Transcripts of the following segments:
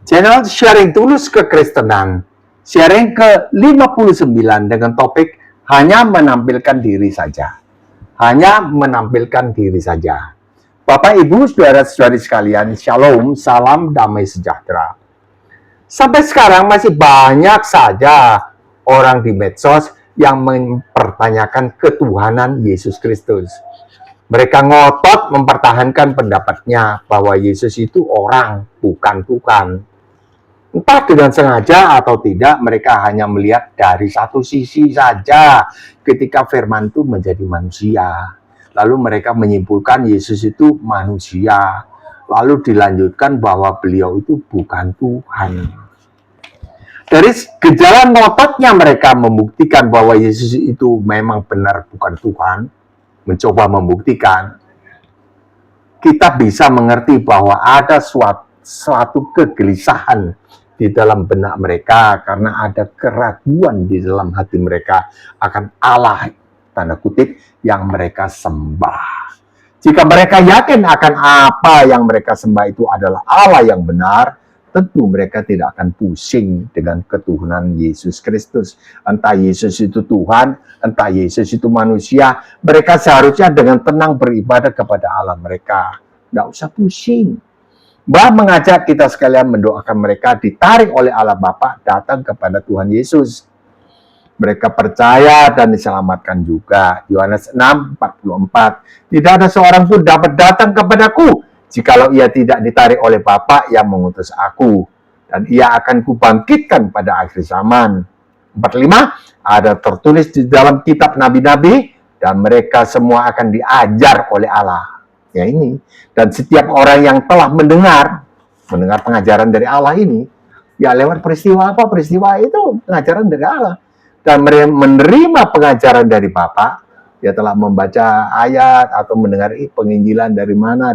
Channel Sharing Tulus Kekristenan, sharing ke-59 dengan topik hanya menampilkan diri saja. Hanya menampilkan diri saja. Bapak, Ibu, saudara-saudari sekalian, Shalom, salam damai sejahtera. Sampai sekarang masih banyak saja orang di medsos yang mempertanyakan ketuhanan Yesus Kristus. Mereka ngotot mempertahankan pendapatnya bahwa Yesus itu orang, bukan Tuhan. Entah dengan sengaja atau tidak, mereka hanya melihat dari satu sisi saja ketika firman itu menjadi manusia. Lalu mereka menyimpulkan Yesus itu manusia. Lalu dilanjutkan bahwa beliau itu bukan Tuhan. Dari gejala ngototnya mereka membuktikan bahwa Yesus itu memang benar bukan Tuhan, mencoba membuktikan, kita bisa mengerti bahwa ada suatu kegelisahan di dalam benak mereka karena ada keraguan di dalam hati mereka akan Allah, tanda kutip, yang mereka sembah. Jika mereka yakin akan apa yang mereka sembah itu adalah Allah yang benar, tentu mereka tidak akan pusing dengan ketuhanan Yesus Kristus. Entah Yesus itu Tuhan, entah Yesus itu manusia, mereka seharusnya dengan tenang beribadah kepada Allah mereka. Tidak usah pusing. Mbah mengajak kita sekalian mendoakan mereka ditarik oleh Allah Bapa datang kepada Tuhan Yesus. Mereka percaya dan diselamatkan juga. Yohanes 6:44. Tidak ada seorang pun dapat datang kepadaku jikalau ia tidak ditarik oleh Bapa yang mengutus aku. Dan ia akan kubangkitkan pada akhir zaman. 45. Ada tertulis di dalam kitab nabi-nabi dan mereka semua akan diajar oleh Allah. Ya ini, dan setiap orang yang telah mendengar pengajaran dari Allah ini, ya lewat peristiwa apa? Peristiwa itu pengajaran dari Allah. Dan menerima pengajaran dari Bapa, ya telah membaca ayat atau mendengar penginjilan dari mana,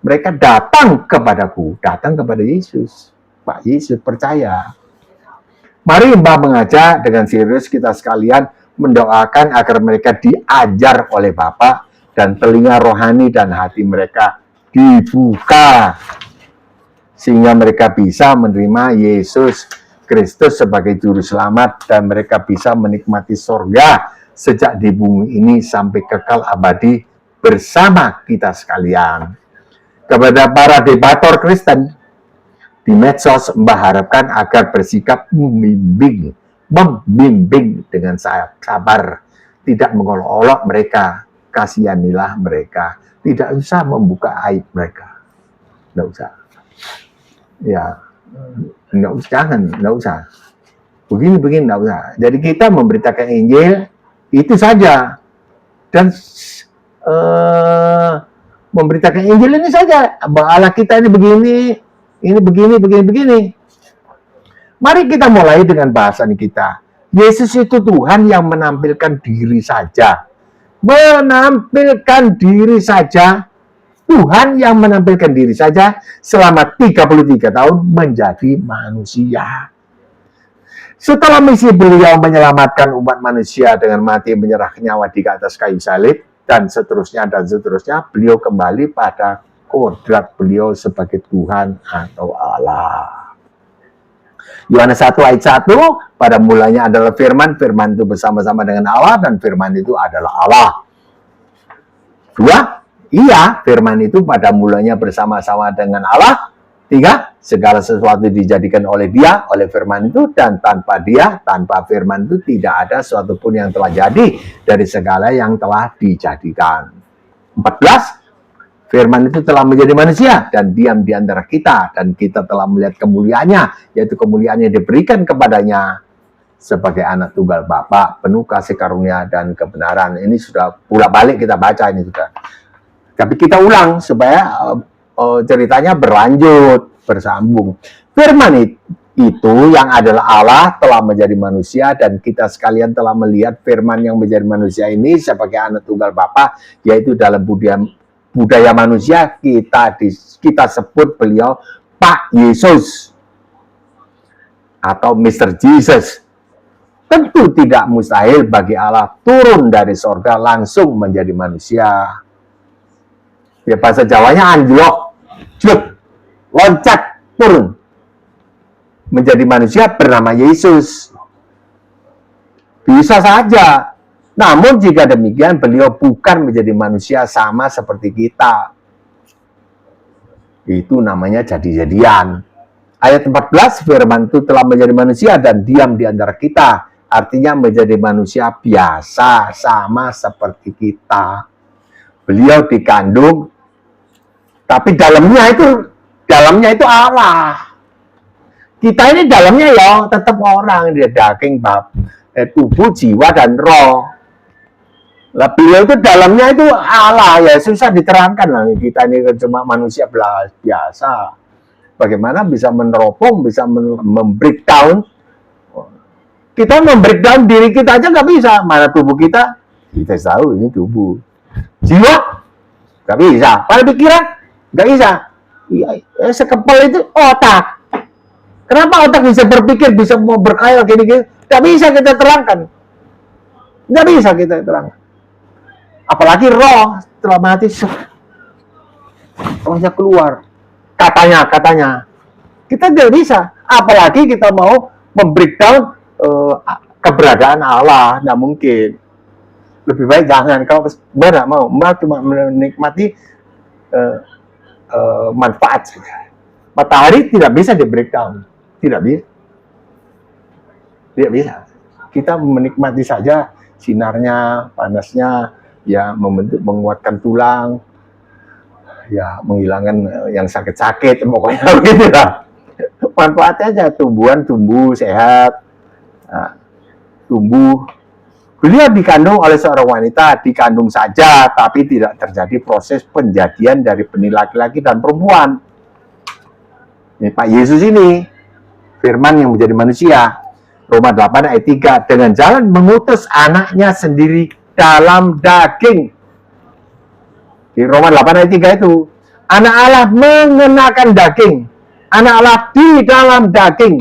mereka datang kepadaku, datang kepada Yesus. Pak Yesus percaya. Mari Mbah mengajak dengan serius kita sekalian mendoakan agar mereka diajar oleh Bapa dan telinga rohani dan hati mereka dibuka sehingga mereka bisa menerima Yesus Kristus sebagai juru selamat dan mereka bisa menikmati surga sejak di bumi ini sampai kekal abadi bersama kita sekalian. Kepada para debator Kristen di medsos, Mbah harapkan agar bersikap membimbing dengan sabar, tidak mengolok-olok mereka. Kasihanilah mereka. Tidak usah membuka aib mereka. Tidak usah. Ya, jangan usah. Begini, tidak usah. Jadi kita memberitakan Injil, itu saja. Dan memberitakan Injil ini saja. Bahwa Allah kita ini begini. Mari kita mulai dengan bahasan kita. Yesus itu Tuhan yang menampilkan diri saja. Menampilkan diri saja, Tuhan yang menampilkan diri saja selama 33 tahun menjadi manusia. Setelah misi beliau menyelamatkan umat manusia dengan mati menyerah nyawa di atas kayu salib, dan seterusnya, beliau kembali pada kodrat beliau sebagai Tuhan atau Allah. Yohanes 1 ayat 1, pada mulanya adalah firman itu bersama-sama dengan Allah, dan firman itu adalah Allah. 2, iya, firman itu pada mulanya bersama-sama dengan Allah. 3, segala sesuatu dijadikan oleh dia, oleh firman itu, dan tanpa dia, tanpa firman itu tidak ada sesuatu pun yang telah jadi dari segala yang telah dijadikan. 14, firman itu telah menjadi manusia dan diam di antara kita, dan kita telah melihat kemuliaannya, yaitu kemuliaan yang diberikan kepadanya sebagai anak tunggal Bapa, penuh kasih karunia dan kebenaran. Ini sudah bolak-balik kita baca ini sudah. Tapi kita ulang supaya ceritanya berlanjut, bersambung. Firman itu yang adalah Allah telah menjadi manusia, dan kita sekalian telah melihat firman yang menjadi manusia ini sebagai anak tunggal Bapa, yaitu dalam budaya manusia kita sebut beliau Pak Yesus atau Mr. Jesus. Tentu tidak mustahil bagi Allah turun dari sorga langsung menjadi manusia. Ya bahasa Jawanya anjlok, loncat turun menjadi manusia bernama Yesus. Bisa saja. Namun jika demikian, beliau bukan menjadi manusia sama seperti kita. Itu namanya jadi-jadian. Ayat 14, firman itu telah menjadi manusia dan diam di antara kita. Artinya menjadi manusia biasa, sama seperti kita. Beliau dikandung, tapi dalamnya itu Allah. Kita ini dalamnya ya tetap orang, dia daging, tubuh, jiwa, dan roh. Lah beliau itu dalamnya itu Allah, ya susah diterangkan lah. Kita ini cuma manusia biasa. Bagaimana bisa meneropong, bisa membreakdown. Kita membreakdown diri kita aja nggak bisa. Mana tubuh kita? Kita tahu ini tubuh. Jiwa? Nggak bisa. Pada pikiran? Nggak bisa. Sekepal itu otak. Kenapa otak bisa berpikir, bisa mau berkhayal gini-gini? Nggak bisa kita terangkan. Nggak bisa kita terangkan. Apalagi roh setelah mati, rohnya keluar. Katanya. Kita tidak bisa. Apalagi kita mau membreakdown keberadaan Allah. Nggak mungkin. Lebih baik jangan. Kalau benar mau, Mbak cuma menikmati manfaat saja. Matahari tidak bisa di breakdown. Tidak bisa. Tidak bisa. Kita menikmati saja sinarnya, panasnya, ya membentuk, menguatkan tulang, ya menghilangkan yang sakit-sakit, pokoknya begitu lah. Manfaatnya aja, tumbuhan tumbuh sehat, tumbuh. Beliau dikandung oleh seorang wanita, dikandung saja, tapi tidak terjadi proses penjadian dari benih laki-laki dan perempuan. Ini Pak Yesus ini, firman yang menjadi manusia. Roma 8 ayat 3, dengan jalan mengutus anaknya sendiri dalam daging. Di Roma 8 ayat 3 itu, anak Allah mengenakan daging. Anak Allah di dalam daging.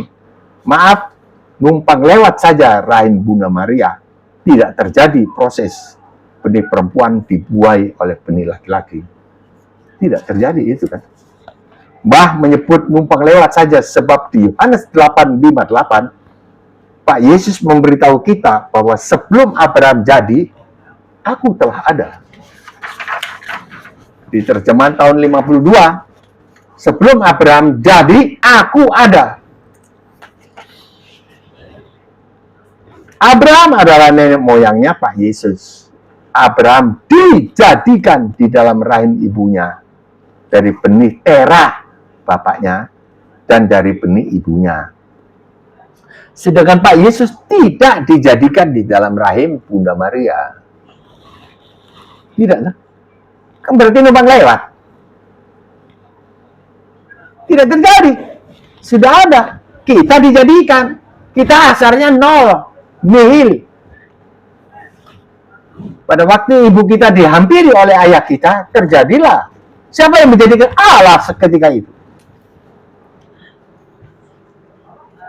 Maaf, numpang lewat saja rahim Bunda Maria. Tidak terjadi proses benih perempuan dibuai oleh benih laki-laki. Tidak terjadi itu kan. Mbah menyebut numpang lewat saja, sebab di Yohanes 8:58, Pak Yesus memberitahu kita bahwa sebelum Abraham jadi, aku telah ada. Di terjemahan tahun 52, sebelum Abraham jadi, aku ada. Abraham adalah nenek moyangnya Pak Yesus. Abraham dijadikan di dalam rahim ibunya dari benih Terah bapaknya dan dari benih ibunya. Sedangkan Pak Yesus tidak dijadikan di dalam rahim Bunda Maria. Tidak, kan berarti numpang lewat. Tidak terjadi. Sudah ada. Kita dijadikan. Kita asalnya nol. Nihil. Pada waktu ibu kita dihampiri oleh ayah kita, terjadilah. Siapa yang menjadikan Allah seketika itu?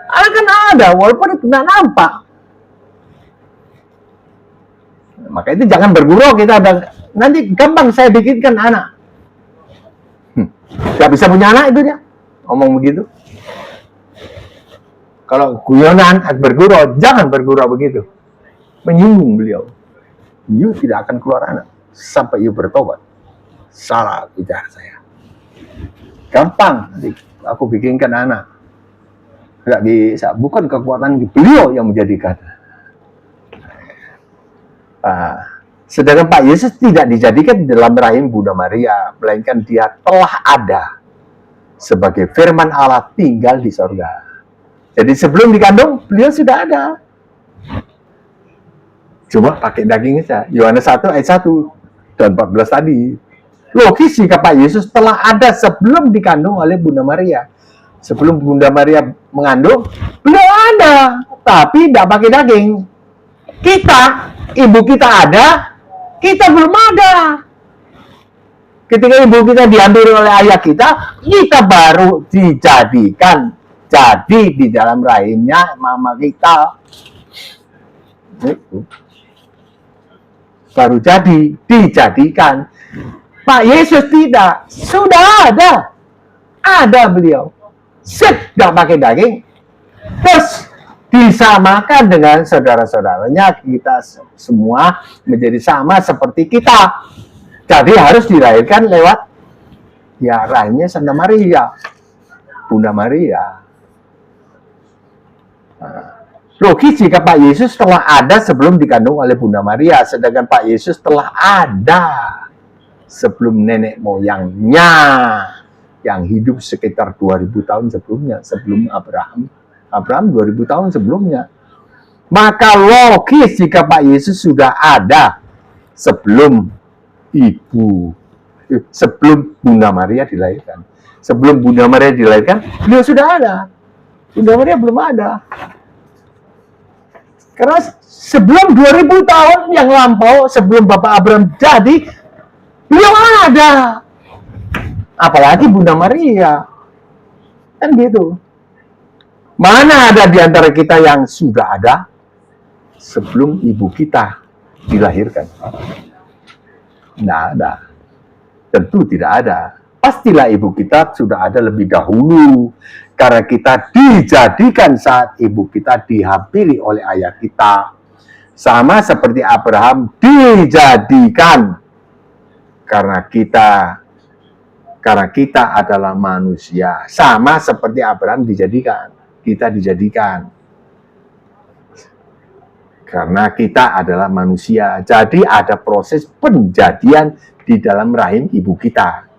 Allah kan ada, walaupun tidak nampak. Maka itu jangan bergurau, kita ada. Nanti gampang saya bikinkan anak. Gak bisa punya anak itu dia. Ngomong begitu. Kalau guyonan bergurau, jangan bergurau begitu. Menyinggung beliau. You tidak akan keluar anak sampai you bertobat. Salah bicara saya. Gampang, nanti aku bikinkan anak. Gak bisa, bukan kekuatan beliau yang menjadikan. Sedangkan Pak Yesus tidak dijadikan di dalam rahim Bunda Maria, melainkan dia telah ada sebagai firman Allah tinggal di sorga. Jadi sebelum dikandung, beliau sudah ada. Cuma pakai daging saja. Yohanes 1 ayat 1 dan 14 tadi. Logis jika Pak Yesus telah ada sebelum dikandung oleh Bunda Maria. Sebelum Bunda Maria mengandung, beliau ada, tapi tidak pakai daging. Kita, ibu kita ada, kita belum ada. Ketika ibu kita diambil oleh ayah kita baru dijadikan. Jadi di dalam rahimnya mama kita. Itu. Baru jadi, dijadikan. Pak Yesus tidak, sudah ada. Ada beliau. nggak pakai daging, terus disamakan dengan saudara-saudaranya, kita semua menjadi sama seperti kita. Jadi harus dilahirkan lewat ya rahimnya Santa Maria, Bunda Maria. Logis jika Pak Yesus telah ada sebelum dikandung oleh Bunda Maria, sedangkan Pak Yesus telah ada sebelum nenek moyangnya yang hidup sekitar 2000 tahun sebelumnya, sebelum Abraham. Abraham 2000 tahun sebelumnya. Maka logis jika Pak Yesus sudah ada sebelum sebelum Bunda Maria dilahirkan. Sebelum Bunda Maria dilahirkan, beliau sudah ada. Bunda Maria belum ada. Karena sebelum 2000 tahun yang lampau, sebelum Bapak Abraham jadi, beliau ada. Apalagi Bunda Maria. Kan gitu. Mana ada di antara kita yang sudah ada sebelum ibu kita dilahirkan? Tidak ada. Tentu tidak ada. Pastilah ibu kita sudah ada lebih dahulu. Karena kita dijadikan saat ibu kita dihamili oleh ayah kita. Sama seperti Abraham dijadikan. Karena kita adalah manusia. Sama seperti Abraham dijadikan. Kita dijadikan. Karena kita adalah manusia. Jadi ada proses penjadian di dalam rahim ibu kita.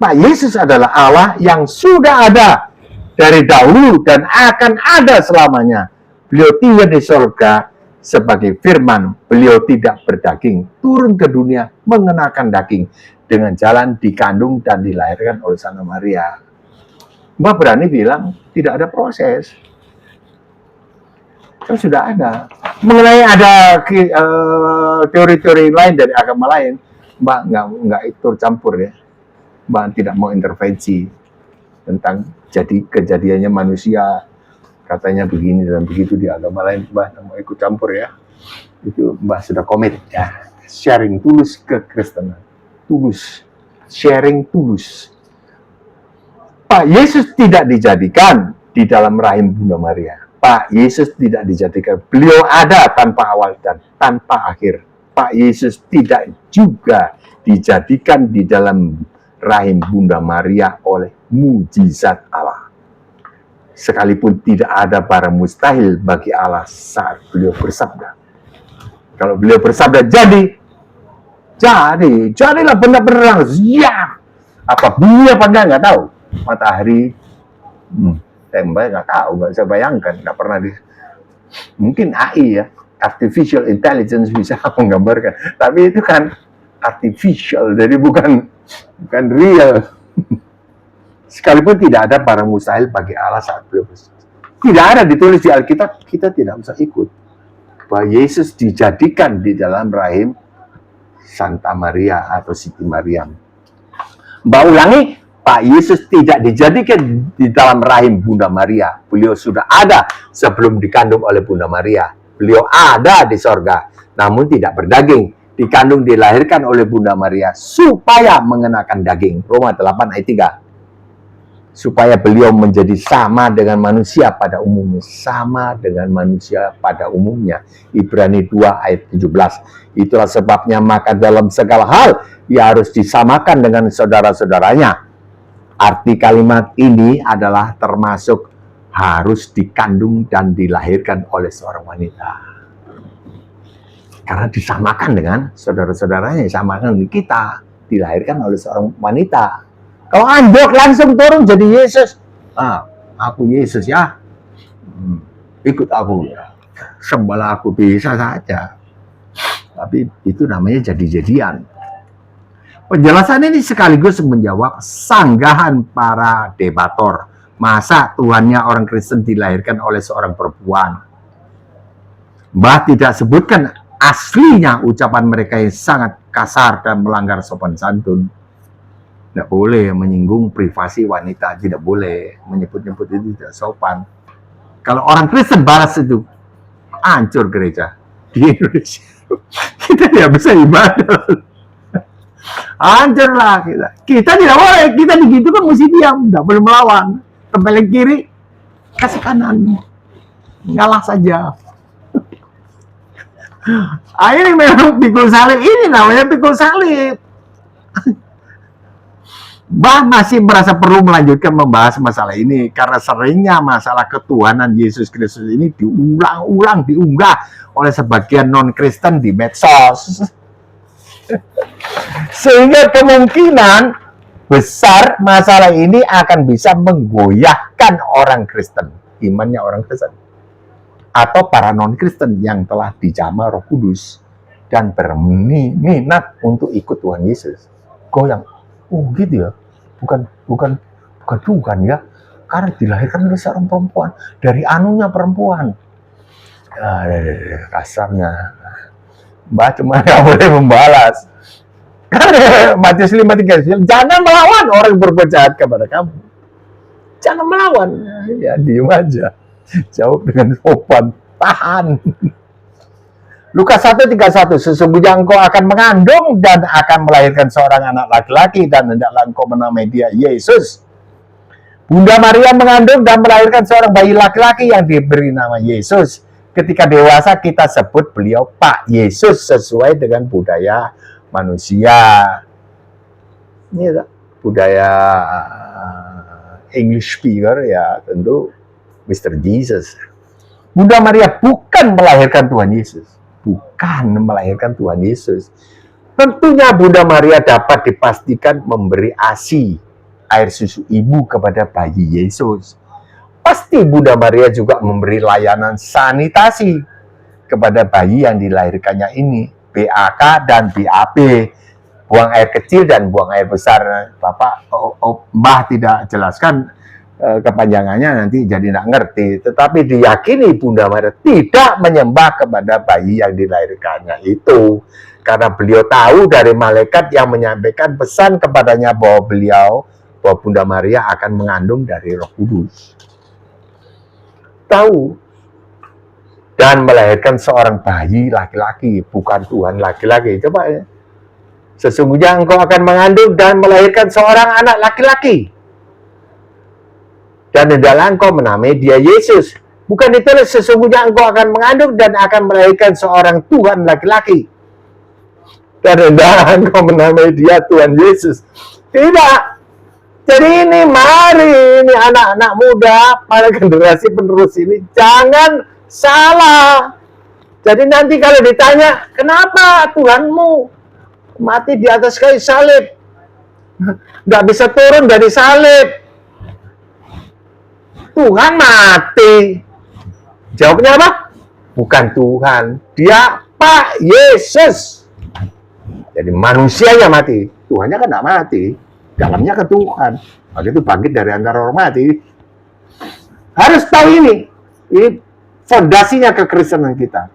Pak Yesus adalah Allah yang sudah ada dari dahulu dan akan ada selamanya. Beliau tinggal di surga sebagai firman. Beliau tidak berdaging, turun ke dunia mengenakan daging dengan jalan dikandung dan dilahirkan oleh Santa Maria. Mbak berani bilang tidak ada proses. Kan sudah ada. Mengenai ada teori-teori lain dari agama lain, Mbak nggak ikut campur ya. Mbak tidak mau intervensi tentang kejadiannya manusia, katanya begini dan begitu di agama lain. Mbak tidak mau ikut campur ya. Itu Mbak sudah komit ya. Sharing tulus kekristenan. Tulus. Sharing tulus. Pak Yesus tidak dijadikan di dalam rahim Bunda Maria. Pak Yesus tidak dijadikan. Beliau ada tanpa awal dan tanpa akhir. Pak Yesus tidak juga dijadikan di dalam rahim Bunda Maria oleh mujizat Allah. Sekalipun tidak ada barang mustahil bagi Allah saat beliau bersabda. Kalau beliau bersabda jadilah benar-benar ya. Apa bumi apa enggak tahu. Matahari, tembak nggak tahu, nggak bisa bayangkan, nggak pernah mungkin AI ya, artificial intelligence bisa menggambarkan, tapi itu kan artificial, jadi bukan real. Sekalipun tidak ada barang mustahil bagi Allah saat beliau bersabda. Tidak ada ditulis di Alkitab, kita tidak bisa ikut. Bahwa Yesus dijadikan di dalam rahim Santa Maria atau Siti Maryam. Mbak ulangi, Pak Yesus tidak dijadikan di dalam rahim Bunda Maria. Beliau sudah ada sebelum dikandung oleh Bunda Maria. Beliau ada di sorga, namun tidak berdaging. Dikandung, dilahirkan oleh Bunda Maria supaya mengenakan daging. Roma 8 ayat 3. Supaya beliau menjadi sama dengan manusia pada umumnya. Sama dengan manusia pada umumnya. Ibrani 2 ayat 17. Itulah sebabnya maka dalam segala hal ia harus disamakan dengan saudara-saudaranya. Arti kalimat ini adalah termasuk harus dikandung dan dilahirkan oleh seorang wanita. Karena disamakan dengan saudara-saudaranya, disamakan dengan kita, dilahirkan oleh seorang wanita. Kalau anjok langsung turun jadi Yesus. Aku Yesus ya. Ikut aku ya. Sembahlah aku, bisa saja. Tapi itu namanya jadi-jadian. Penjelasan ini sekaligus menjawab sanggahan para debator. Masa Tuhannya orang Kristen dilahirkan oleh seorang perempuan? Mbah tidak sebutkan aslinya ucapan mereka yang sangat kasar dan melanggar sopan santun. Tidak boleh menyinggung privasi wanita, tidak boleh menyebut-nyebut itu, tidak sopan. Kalau orang Kristen balas itu, hancur gereja di Indonesia. Kita tidak bisa ibadah. Hancurlah kita. Kita tidak boleh, kita begitu kan mesti diam, tidak boleh melawan. tempelin kiri, kasih kanan. Ngalah saja. Ini memang pikul salib, ini namanya pikul salib. Bah masih merasa perlu melanjutkan membahas masalah ini karena seringnya masalah ketuhanan Yesus Kristus ini diulang-ulang diunggah oleh sebagian non-Kristen di medsos. Sehingga kemungkinan besar masalah ini akan bisa menggoyahkan orang Kristen, imannya orang Kristen, atau para non-Kristen yang telah dijamah Roh Kudus dan berminat untuk ikut Tuhan Yesus. Goyang. Oh gitu ya, bukan ya, karena dilahirkan oleh seorang perempuan, dari anunya perempuan. Kasarnya, Mbak cuma nggak boleh membalas. Matius 5:3, jangan melawan orang yang berbuat jahat kepada kamu. Jangan melawan, ya diem aja, jawab dengan sopan, tahan. Lukas 1:31, sesungguhnya engkau akan mengandung dan akan melahirkan seorang anak laki-laki dan hendaklah engkau menamai dia Yesus. Bunda Maria mengandung dan melahirkan seorang bayi laki-laki yang diberi nama Yesus. Ketika dewasa kita sebut beliau Pak Yesus sesuai dengan budaya manusia. Ini budaya English speaker ya tentu Mr. Jesus. Bunda Maria bukan melahirkan Tuhan Yesus. Bukan melahirkan Tuhan Yesus. Tentunya Bunda Maria dapat dipastikan memberi ASI, air susu ibu kepada bayi Yesus. Pasti Bunda Maria juga memberi layanan sanitasi kepada bayi yang dilahirkannya ini, BAK dan BAB, buang air kecil dan buang air besar. Bapak, Mbah tidak jelaskan kepanjangannya, nanti jadi nggak ngerti. Tetapi diyakini Bunda Maria tidak menyembah kepada bayi yang dilahirkannya itu, karena beliau tahu dari malaikat yang menyampaikan pesan kepadanya bahwa Bunda Maria akan mengandung dari Roh Kudus. Tahu dan melahirkan seorang bayi laki-laki, bukan Tuhan laki-laki. Coba ya. Sesungguhnya engkau akan mengandung dan melahirkan seorang anak laki-laki. Dan hendaklah engkau menamai dia Yesus. Bukan itulah sesungguhnya engkau akan mengandung dan akan melahirkan seorang Tuhan laki-laki. Dan hendaklah engkau menamai dia Tuhan Yesus. Tidak. Jadi ini mari, ini anak-anak muda, para generasi penerus ini, jangan salah. Jadi nanti kalau ditanya, kenapa Tuhanmu mati di atas kayu salib? Nggak bisa turun dari salib. Tuhan mati. Jawabnya apa? Bukan Tuhan. Dia Pak Yesus. Jadi manusianya mati. Tuhannya kan nggak mati. Dalamnya ke Tuhan. Maka itu bangkit dari antara orang mati. Harus tahu ini. Ini fondasinya kekristenan kita.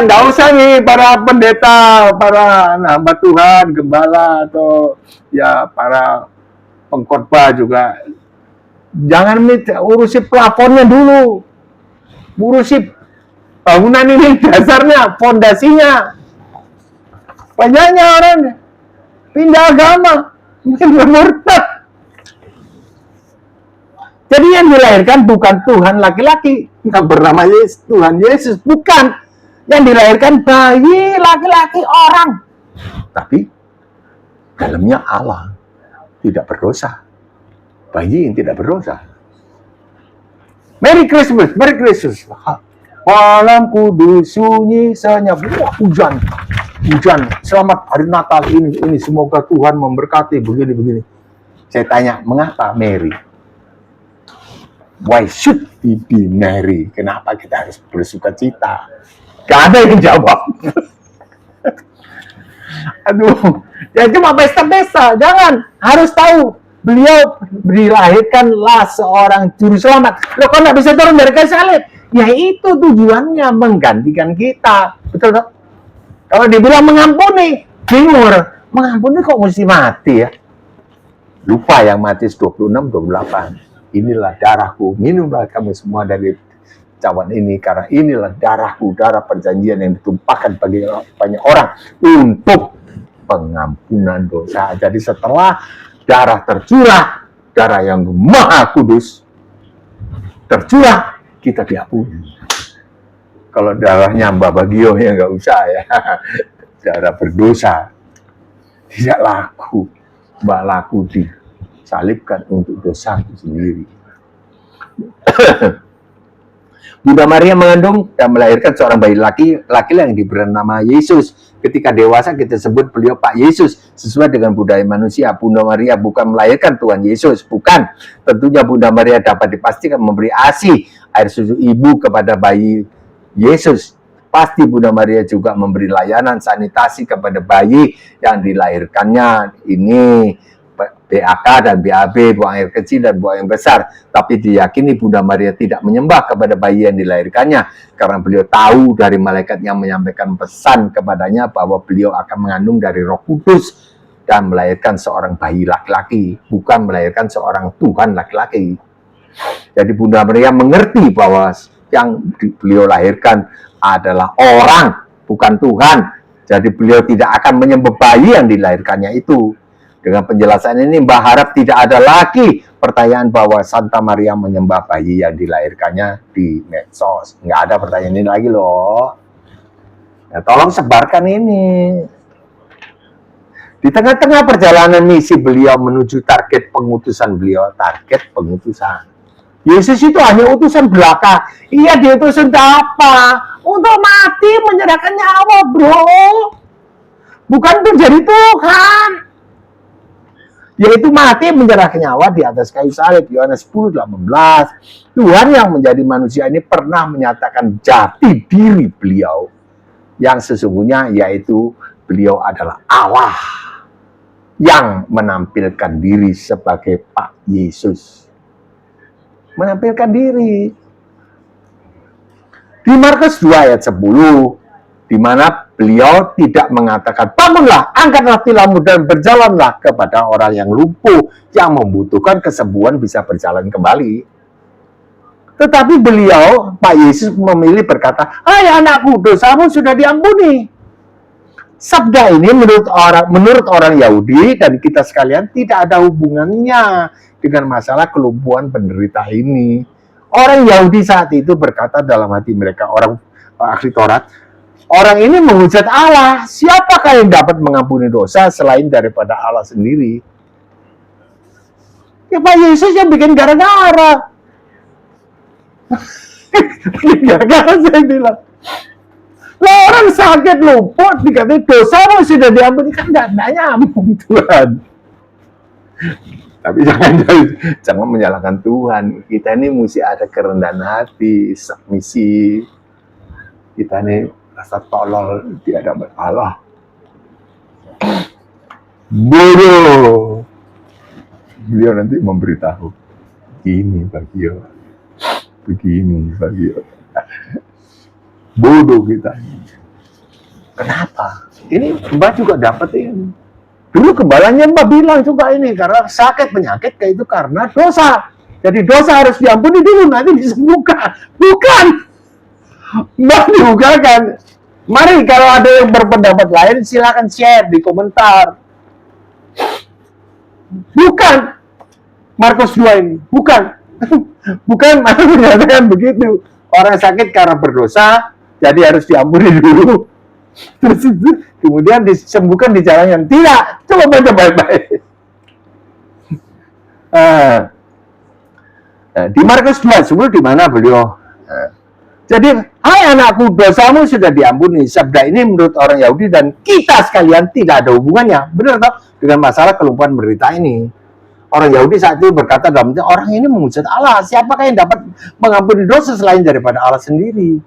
Nggak usah nih para pendeta, para hamba Tuhan, gembala, atau ya para pengkhotbah juga. Jangan urusi plafonnya dulu. Urusi bangunan ini dasarnya, fondasinya. Banyaknya orang pindah agama, murtad. Jadi yang dilahirkan bukan Tuhan laki-laki, nggak bernama Yesus, Tuhan Yesus, bukan. Yang dilahirkan bayi laki-laki orang, tapi dalamnya Allah, tidak berdosa. Bayi yang tidak berdosa. Merry Christmas, Merry Christmas. Malam kudus sunyi senyap. Wah, hujan. Selamat hari Natal ini semoga Tuhan memberkati begini. Saya tanya, mengapa Mary? Why should we be Mary? Kenapa kita harus bersuka cita? Gak ada yang jawab. Aduh, ya cuma pesta-pesta. Jangan, harus tahu beliau dilahirkanlah seorang juru selamat. Loh, kok nggak bisa turun dari kayu salib? Ya itu tujuannya, menggantikan kita. Betul dong? Kalau dibilang mengampuni, bingung. Mengampuni kok mesti mati ya? Lupa yang Matius 26-28. Inilah darahku, minumlah kamu semua dari cawan ini, karena inilah darahku, darah perjanjian yang ditumpahkan bagi banyak orang untuk pengampunan dosa. Jadi setelah darah tercurah, darah yang maha kudus tercurah, kita diampuni. Kalau darahnya Mbak Bagio ya nggak usah ya. Darah berdosa tidak laku. Mbak laku disalibkan untuk dosa sendiri. Bunda Maria mengandung dan melahirkan seorang bayi laki-laki yang diberi nama Yesus. Ketika dewasa kita sebut beliau Pak Yesus. Sesuai dengan budaya manusia, Bunda Maria bukan melahirkan Tuhan Yesus. Bukan. Tentunya Bunda Maria dapat dipastikan memberi ASI, air susu ibu, kepada bayi Yesus. Pasti Bunda Maria juga memberi layanan sanitasi kepada bayi yang dilahirkannya. Ini BAK dan BAB, buang air kecil dan buang air besar. Tapi diyakini Bunda Maria tidak menyembah kepada bayi yang dilahirkannya, karena beliau tahu dari malaikat yang menyampaikan pesan kepadanya bahwa beliau akan mengandung dari Roh Kudus dan melahirkan seorang bayi laki-laki, bukan melahirkan seorang Tuhan laki-laki. Jadi Bunda Maria mengerti bahwa yang beliau lahirkan adalah orang, bukan Tuhan. Jadi beliau tidak akan menyembah bayi yang dilahirkannya itu. Dengan penjelasan ini, Mbak harap tidak ada lagi pertanyaan bahwa Santa Maria menyembah bayi yang dilahirkannya di medsos. Nggak ada pertanyaan ini lagi loh. Ya, tolong sebarkan ini. Di tengah-tengah perjalanan misi beliau menuju target pengutusan beliau, target pengutusan. Yesus itu hanya utusan belaka. Iya, dia utusan apa? Untuk mati, menyerahkan nyawa, bro. Bukan untuk jadi Tuhan. Yaitu mati menyerahkan nyawa di atas kayu salib. Yohanes 10:18. Tuhan yang menjadi manusia ini pernah menyatakan jati diri beliau yang sesungguhnya, yaitu beliau adalah Allah yang menampilkan diri sebagai Pak Yesus. Menampilkan diri. Di Markus 2 ayat 10, di mana beliau tidak mengatakan, bangunlah, angkatlah tilammu dan berjalanlah, kepada orang yang lumpuh, yang membutuhkan kesembuhan bisa berjalan kembali. Tetapi beliau, Pak Yesus, memilih berkata, hai anakku, dosamu sudah diampuni. Sabda ini menurut orang Yahudi dan kita sekalian tidak ada hubungannya dengan masalah kelumpuhan penderita ini. Orang Yahudi saat itu berkata dalam hati mereka, orang ahli Taurat, orang ini menghujat Allah. Siapakah yang dapat mengampuni dosa selain daripada Allah sendiri? Ya Pak Yesus yang bikin gara-gara. Gara-gara saya bilang. Lah orang sakit luput dikatakan dosamu sudah diampuni, kan nggak nyambung Tuhan. Tapi jangan menyalahkan Tuhan. Kita ini mesti ada kerendahan hati, submisi. Kita ini rasa tolol di hadapan Allah. Bodoh. Beliau nanti memberitahu, ini Bagio, begini Bagio. Bodoh kita. Kenapa? Ini Mbak juga dapat ini. Dulu kembalannya Mbak bilang juga ini, karena sakit penyakit kayak itu karena dosa. Jadi dosa harus diampuni dulu, nanti disembuhkan. Bukan. Mbak dibukakan. Mari kalau ada yang berpendapat lain silakan share di komentar. Bukan. Markus 2 ini. Bukan. Bukan, malah menyatakan begitu. Orang sakit karena berdosa, jadi harus diampuni dulu. Terus kemudian disembuhkan di jalan yang tidak. Coba baca baik-baik. Di Markus 2:10 di mana beliau jadi, hai anakku, dosamu sudah diampuni. Sabda ini menurut orang Yahudi dan kita sekalian tidak ada hubungannya, benar toh, dengan masalah kelumpuhan berita ini. Orang Yahudi saat itu berkata dalam hati, orang ini menghujat Allah. Siapakah yang dapat mengampuni dosa selain daripada Allah sendiri?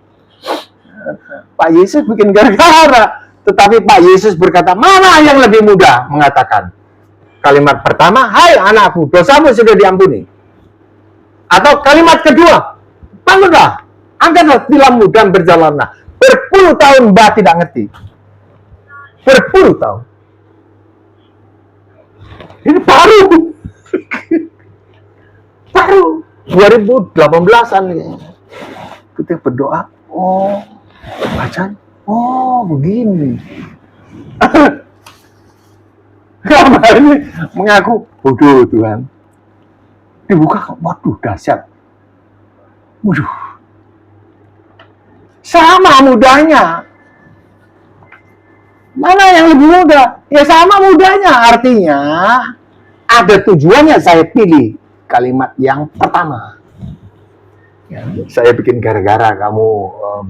Pak Yesus bikin gara-gara. Tetapi Pak Yesus berkata, mana yang lebih mudah mengatakan? Kalimat pertama, hai anakku, dosamu sudah diampuni. Atau kalimat kedua, bangunlah, angkatlah tilammu dan berjalanlah. Berpuluh tahun Mbak tidak ngerti. Berpuluh tahun. Ini baru. Baru 2018-an kita berdoa, oh bacaan, oh begini. Kamu ini mengaku bodoh Tuhan. Dibuka, waduh dahsyat. Waduh. Sama mudanya. Mana yang lebih muda? Ya sama mudanya. Artinya ada tujuannya saya pilih kalimat yang pertama. Ya, saya bikin gara-gara kamu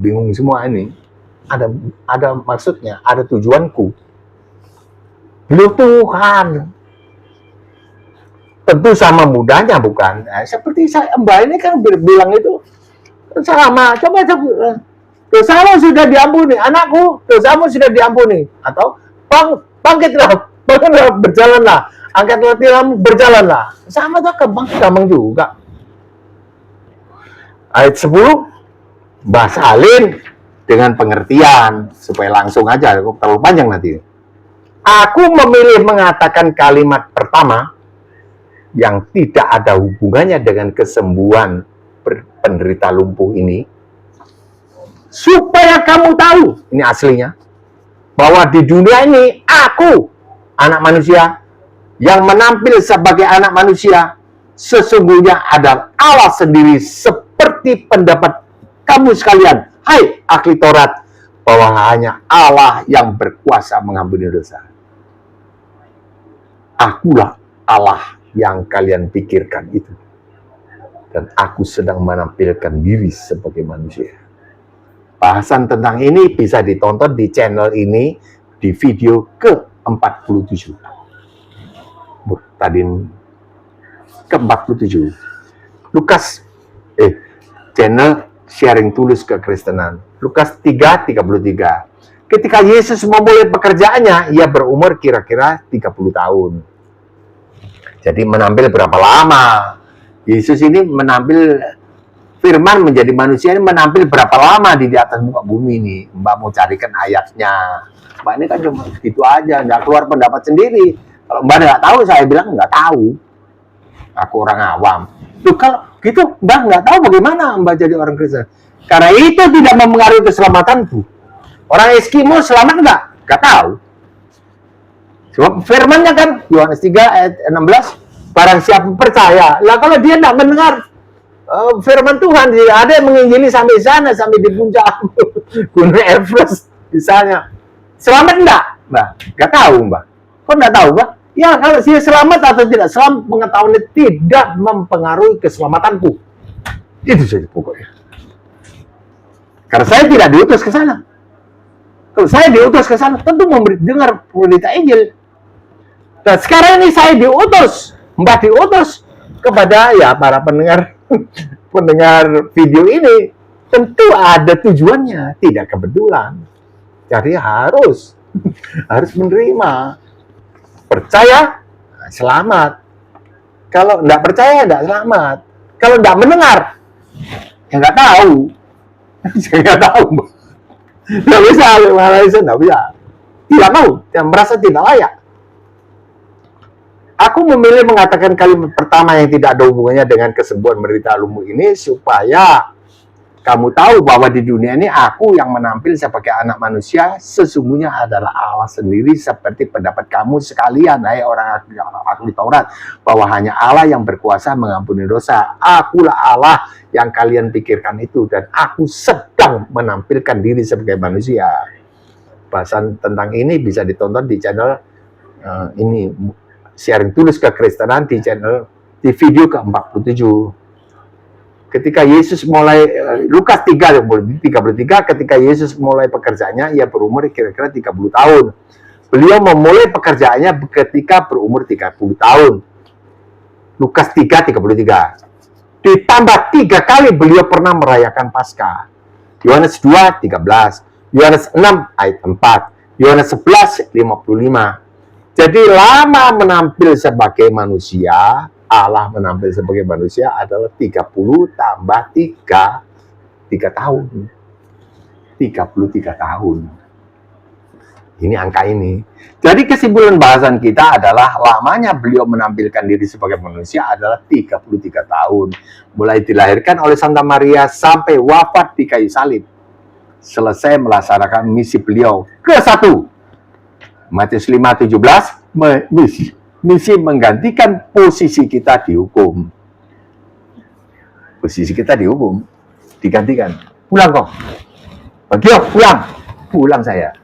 bingung semua ini. Ada maksudnya, ada tujuanku. Beliau Tuhan. Tentu sama mudanya bukan. Nah, seperti Mbak ini kan bilang itu sama. Coba dosamu sudah diampuni, anakku, dosamu sudah diampuni. Atau bangkitlah, berjalanlah, angkatlah tilammu, berjalanlah. Sama tuh gampang juga. Ayat 10, Mbah salin dengan pengertian supaya langsung aja, terlalu panjang nanti. Aku memilih mengatakan kalimat pertama yang tidak ada hubungannya dengan kesembuhan penderita lumpuh ini, supaya kamu tahu, ini aslinya, bahwa di dunia ini aku, anak manusia, yang menampil sebagai anak manusia, sesungguhnya adalah Allah sendiri, seperti pendapat kamu sekalian, hai ahli Taurat, bahwa hanya Allah yang berkuasa mengampuni dosa. Akulah Allah yang kalian pikirkan itu. Dan aku sedang menampilkan diri sebagai manusia. Bahasan tentang ini bisa ditonton di channel ini di video ke-47. Tadi ke-47. Lukas channel sharing tulus kekristenan. Lukas 3:33. Ketika Yesus memulai pekerjaannya, ia berumur kira-kira 30 tahun. Jadi menampil berapa lama? Yesus ini menampil firman menjadi manusia ini menampil berapa lama di atas muka bumi ini? Mbak mau carikan ayatnya. Mbak ini kan cuma gitu aja, nggak keluar pendapat sendiri. Kalau Mbak nggak tahu, saya bilang nggak tahu. Aku orang awam. Loh, kalau gitu Mbak nggak tahu bagaimana Mbak jadi orang Kristen. Karena itu tidak mempengaruhi keselamatanku. Orang Eskimo selamat nggak? Nggak tahu. Sebab firmannya kan Yohanes 3 ayat 16, barang siapa percaya. Lah kalau dia tidak mendengar firman Tuhan, ada yang menginjili sampai sana, sampai di puncak Gunung Everest misalnya. Selamat enggak, Mbak? Nggak tahu, Mbak. Kok nggak tahu, Mbak? Ya, kalau dia selamat atau tidak selamat, pengetahuannya tidak mempengaruhi keselamatanku. Itu saja pokoknya. Karena saya tidak diutus ke sana. Kalau saya diutus ke sana, tentu dengar berita Injil. Dan sekarang ini saya diutus, Mbak diutus kepada ya para pendengar video ini. Tentu ada tujuannya, tidak kebetulan. Jadi harus menerima. Percaya, selamat. Kalau nggak percaya, nggak selamat. Kalau nggak mendengar, ya nggak tahu. Saya nggak tahu. Nggak bisa, Malaysia nggak bisa. Tidak mau, yang merasa tidak layak. Aku memilih mengatakan kalimat pertama yang tidak ada hubungannya dengan kesembuhan menderita lumpuh ini supaya kamu tahu bahwa di dunia ini aku yang menampil sebagai anak manusia sesungguhnya adalah Allah sendiri seperti pendapat kamu sekalian, hai orang ahli Taurat, bahwa hanya Allah yang berkuasa mengampuni dosa. Akulah Allah yang kalian pikirkan itu dan aku sedang menampilkan diri sebagai manusia. Bahasan tentang ini bisa ditonton di channel ini sharing tulis kekristenan di channel di video ke-47. Ketika Yesus mulai Lukas 3:33, ketika Yesus mulai pekerjaannya ia berumur kira-kira 30 tahun. Beliau memulai pekerjaannya ketika berumur 30 tahun. Lukas 3:33. Ditambah 3 kali beliau pernah merayakan Paskah. Yohanes 2:13, Yohanes 6 ayat 4, Yohanes 11:55. Jadi lama menampil sebagai manusia, Allah menampil sebagai manusia adalah 30 tambah 3 tahun. 33 tahun. Ini angka ini. Jadi kesimpulan bahasan kita adalah lamanya beliau menampilkan diri sebagai manusia adalah 33 tahun. Mulai dilahirkan oleh Santa Maria sampai wafat di kayu salib. Selesai melaksanakan misi beliau ke-1. Matius 5:17, misi menggantikan posisi kita dihukum. Posisi kita dihukum, digantikan. Pulang kok. Bagio, pulang saya.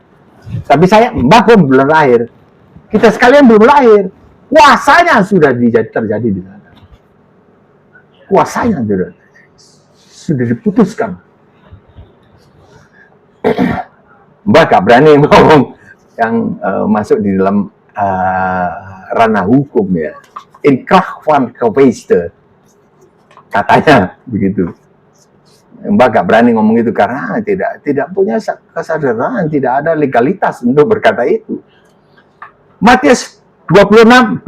Tapi saya, Mbak belum lahir. Kita sekalian belum lahir. Kuasanya sudah terjadi di sana. Kuasanya sudah diputuskan. Mbak gak berani ngomong yang masuk di dalam ranah hukum ya. Inkrah van Geweeste. Katanya begitu. Mbak gak berani ngomong itu karena tidak punya kesadaran, tidak ada legalitas untuk berkata itu. Matius 26-28,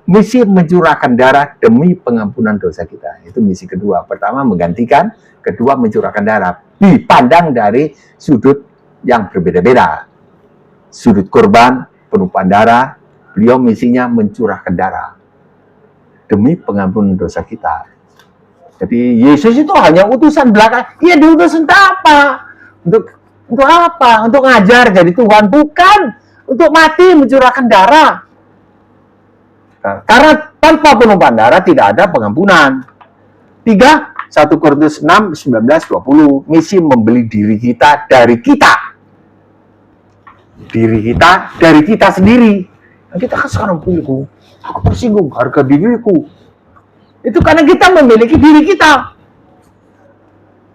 misi mencurahkan darah demi pengampunan dosa kita. Itu misi kedua. Pertama menggantikan, kedua mencurahkan darah. Dipandang dari sudut yang berbeda-beda. Sudut korban, penumpahan darah, beliau misinya mencurahkan darah demi pengampunan dosa kita. Jadi Yesus itu hanya utusan belaka. Iya, diutus untuk apa? Untuk apa? Untuk ngajar jadi Tuhan, bukan untuk mati mencurahkan darah. Karena tanpa penumpahan darah tidak ada pengampunan. 3, 1 Korintus 6, 19-20, misi membeli diri kita dari kita. Diri kita dari kita sendiri. Nah, kita kan sekarang pilihku, aku tersinggung harga diriku. Itu karena kita memiliki diri kita.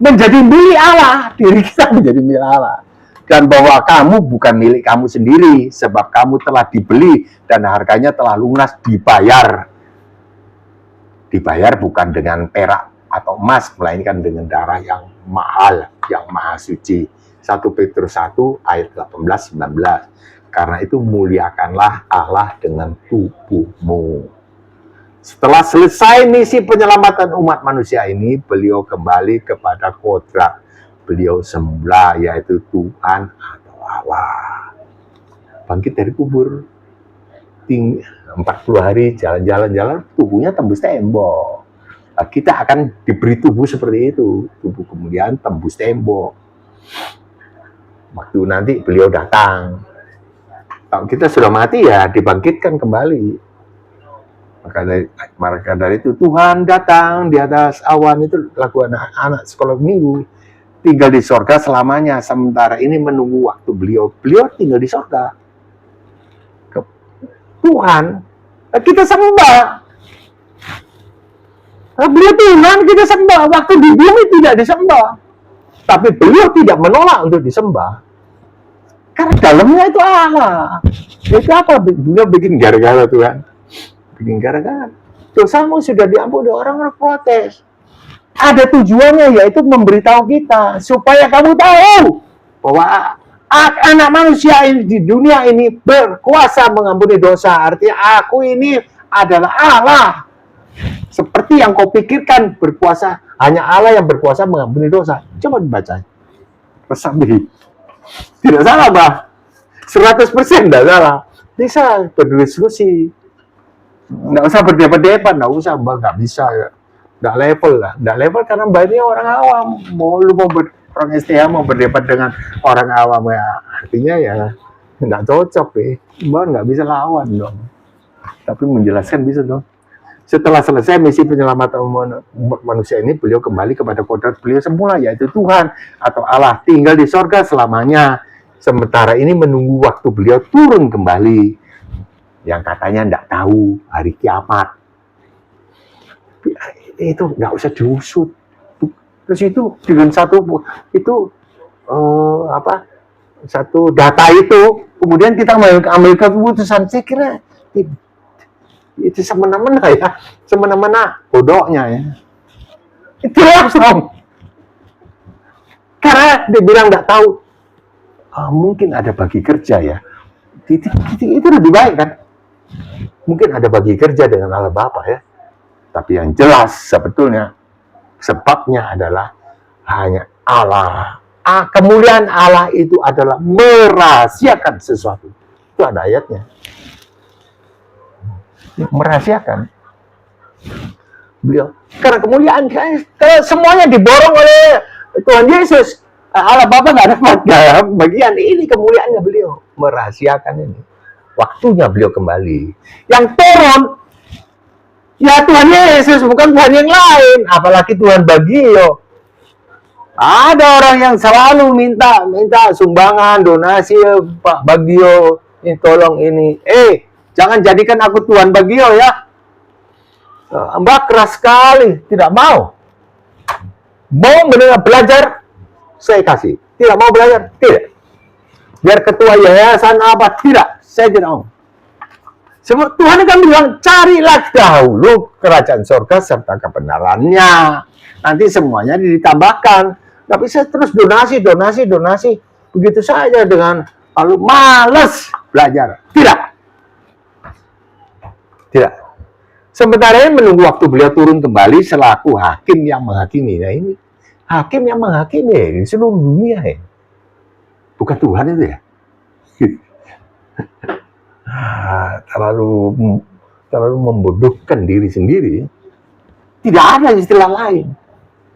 Menjadi milik Allah, diri kita menjadi milik Allah. Dan bahwa kamu bukan milik kamu sendiri, sebab kamu telah dibeli dan harganya telah lunas dibayar. Dibayar bukan dengan perak atau emas, melainkan dengan darah yang mahal, yang maha suci. 1 Petrus 1 ayat 18-19. Karena itu muliakanlah Allah dengan tubuhmu. Setelah selesai misi penyelamatan umat manusia ini, beliau kembali kepada kodrat beliau semula, yaitu Tuhan atau Allah. Bangkit dari kubur, 40 hari jalan-jalan, tubuhnya tembus tembok. Nah, kita akan diberi tubuh seperti itu, tubuh kemudian tembus tembok. Waktu nanti beliau datang. Kalau kita sudah mati ya dibangkitkan kembali. Maka dari itu Tuhan datang di atas awan, itu lagu anak-anak sekolah minggu. Tinggal di sorga selamanya, sementara ini menunggu waktu beliau tinggal di sorga. Tuhan, kita sembah. Beliau Tuhan, kita sembah. Waktu di bumi tidak disembah, tapi beliau tidak menolak untuk disembah. Karena dalamnya itu Allah. Itu apa? Beliau bikin gara-gara Tuhan. Bikin gara-gara. Dosamu sudah diampuni, orang protes. Ada tujuannya, yaitu memberitahu kita supaya kamu tahu bahwa anak manusia ini di dunia ini berkuasa mengampuni dosa. Artinya aku ini adalah Allah. Seperti yang kau pikirkan berkuasa, hanya Allah yang berkuasa mengampuni dosa. Coba dibaca. Resapi. Tidak salah, Bah. 100% tidak salah. Bisa berdiskusi. Nggak usah berdebat-debat, nggak usah, Mbak. Nggak bisa ya. Nggak level lah. Nggak level karena Mbak ini orang awam. Orang STH mau berdebat dengan orang awam ya. Artinya ya nggak cocok ya. Mbak nggak bisa lawan dong. Tapi menjelaskan bisa dong. Setelah selesai misi penyelamatan umat manusia ini, beliau kembali kepada kodrat beliau semula, yaitu Tuhan atau Allah, tinggal di sorga selamanya. Sementara ini menunggu waktu beliau turun kembali. Yang katanya tidak tahu hari kiamat. Itu nggak usah diusut. Terus itu dengan satu data itu, kemudian kita ambil keputusan. Saya kira itu semena-mena ya, semena-mena bodohnya ya. Itu langsung. Karena dia bilang nggak tahu. Mungkin ada bagi kerja ya. Itu lebih baik kan. Mungkin ada bagi kerja dengan Allah Bapa ya. Tapi yang jelas sebetulnya sebabnya adalah hanya Allah. Kemuliaan Allah itu adalah merahasiakan sesuatu. Itu ada ayatnya. Merahasiakan. Beliau. Karena kemuliaan semuanya diborong oleh Tuhan Yesus. Allah Bapa nggak dapat bagian ini, kemuliaannya beliau. Merahasiakan ini. Waktunya beliau kembali. Yang turun Ya Tuhan Yesus, bukan Tuhan yang lain. Apalagi Tuhan Bagio. Ada orang yang selalu minta sumbangan, donasi, Pak Bagio, ini tolong ini. Jangan jadikan aku Tuhan Bagio ya. Mbak keras sekali, tidak mau. Mau mendengar belajar, saya kasih. Tidak mau belajar, tidak. Biar ketua yayasan apa, tidak. Saya tidak mau. Tuhan akan bilang, carilah dahulu kerajaan surga serta kebenarannya. Nanti semuanya ditambahkan. Tapi saya terus donasi. Begitu saja dengan lalu malas belajar. Tidak. Sementara ini menunggu waktu beliau turun kembali selaku hakim yang menghakimi. Nah ini, hakim yang menghakimi di seluruh dunia ya. Bukan Tuhan itu ya. Terlalu membodohkan diri sendiri. Tidak ada istilah lain.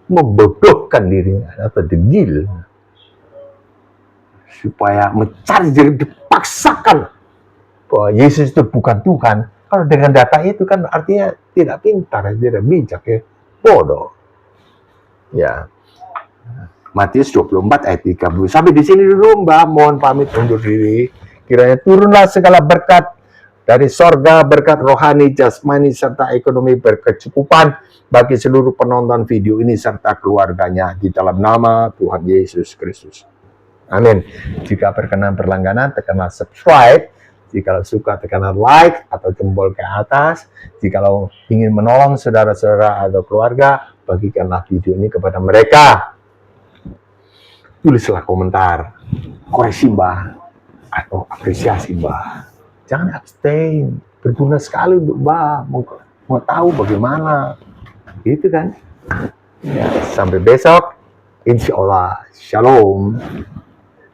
Membodohkan diri atau degil. Supaya mencari diri, dipaksakan bahwa Yesus itu bukan Tuhan. Kalau dengan data itu kan artinya tidak pintar, tidak bijak ya. Bodoh. Ya. Matius 24 ayat 30. Sampai di sini dulu Mbak, mohon pamit undur diri. Kiranya turunlah segala berkat dari sorga, berkat rohani, jasmani, serta ekonomi berkecukupan bagi seluruh penonton video ini serta keluarganya di dalam nama Tuhan Yesus Kristus. Amin. Jika berkenan berlangganan, tekanlah subscribe. Jika suka, tekanlah like atau jempol ke atas. Jika ingin menolong saudara-saudara atau keluarga, bagikanlah video ini kepada mereka. Tulislah komentar, koreksi Mbah, atau apresiasi Mbah. Jangan abstain, berguna sekali untuk Mbah, mau tahu bagaimana. Gitu kan. Ya, sampai besok, insya Allah. Shalom.